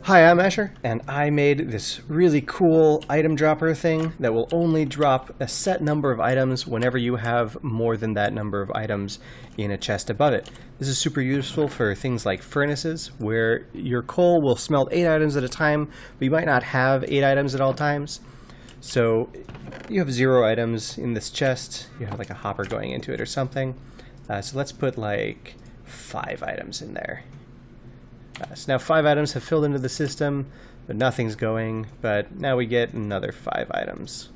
Hi, I'm Asher, and I made this really cool item dropper thing that will only drop a set number of items whenever you have more than that number of items in a chest above it. This is super useful for things like furnaces, where your coal will smelt 8 items at a time, but you might not have 8 items at all times. So you have 0 items in this chest, you have like a hopper going into it or something. So let's put like 5 items in there. So now 5 items have filled into the system, but nothing's going, but now we get another 5 items.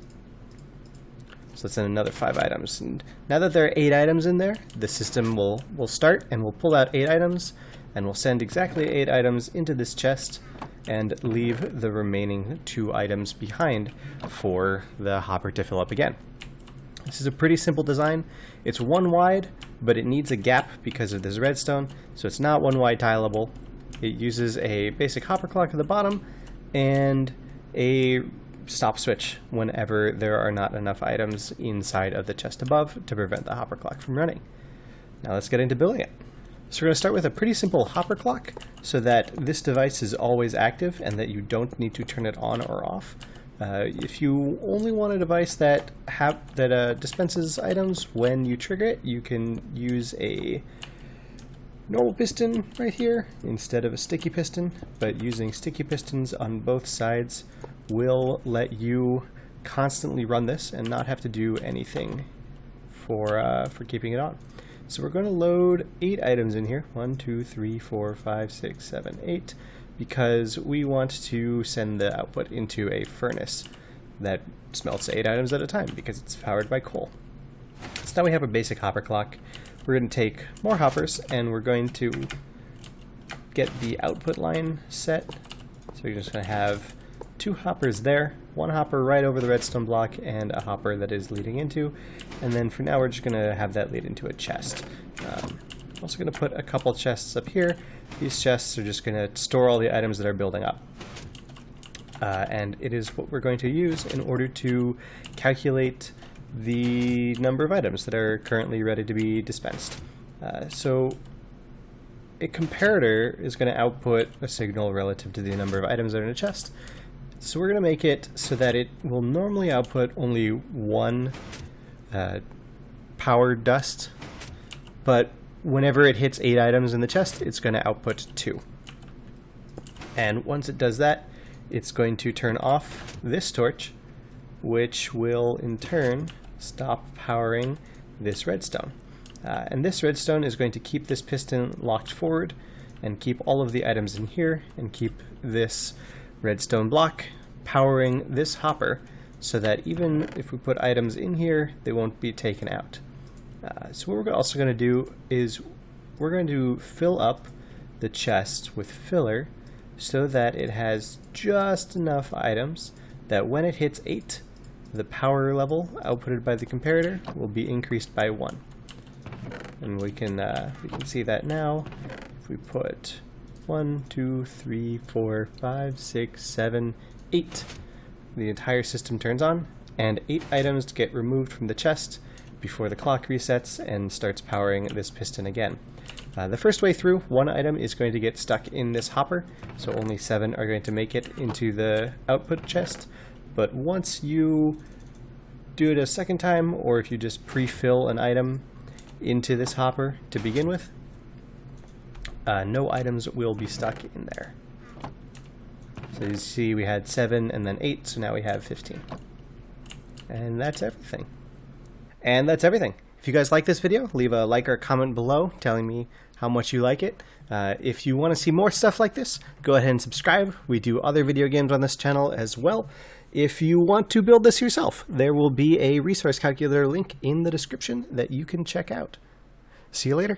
So let's send another 5 items. And now that there are 8 items in there, the system will start and we'll pull out 8 items, and we'll send exactly 8 items into this chest and leave the remaining 2 items behind for the hopper to fill up again. This is a pretty simple design. It's 1 wide, but it needs a gap because of this redstone, so it's not 1 wide tileable. It uses a basic hopper clock at the bottom and a stop switch whenever there are not enough items inside of the chest above to prevent the hopper clock from running. Now let's get into building it. So we're going to start with a pretty simple hopper clock so that this device is always active and that you don't need to turn it on or off. If you only want a device that dispenses items when you trigger it, you can use a normal piston right here instead of a sticky piston, but using sticky pistons on both sides will let you constantly run this and not have to do anything for keeping it on. So we're going to load 8 items in here, 1, 2, 3, 4, 5, 6, 7, 8, because we want to send the output into a furnace that smelts 8 items at a time because it's powered by coal. So now we have a basic hopper clock. We're going to take more hoppers and we're going to get the output line set. So we're just going to have 2 hoppers there, 1 hopper right over the redstone block and a hopper that is leading into, and then for now we're just going to have that lead into a chest. I'm also going to put a couple chests up here. These chests are just going to store all the items that are building up. And it is what we're going to use in order to calculate the number of items that are currently ready to be dispensed. So a comparator is going to output a signal relative to the number of items that are in a chest. So we're going to make it so that it will normally output only 1 power dust, but whenever it hits 8 items in the chest, it's going to output 2. And once it does that, it's going to turn off this torch, which will in turn stop powering this redstone. And this redstone is going to keep this piston locked forward and keep all of the items in here and keep this redstone block powering this hopper so that even if we put items in here, they won't be taken out. So what we're also going to do is we're going to fill up the chest with filler so that it has just enough items that when it hits 8, the power level outputted by the comparator will be increased by 1. And we can see that now. If we put 1, 2, 3, 4, 5, 6, 7, 8, the entire system turns on, and 8 items get removed from the chest before the clock resets and starts powering this piston again. The first way through, 1 item is going to get stuck in this hopper, so only 7 are going to make it into the output chest. But once you do it a second time, or if you just pre-fill an item into this hopper to begin with, no items will be stuck in there. So you see we had 7 and then 8, so now we have 15. And that's everything. And that's everything. If you guys like this video, leave a like or comment below telling me how much you like it. If you want to see more stuff like this, go ahead and subscribe. We do other video games on this channel as well. If you want to build this yourself, there will be a resource calculator link in the description that you can check out. See you later.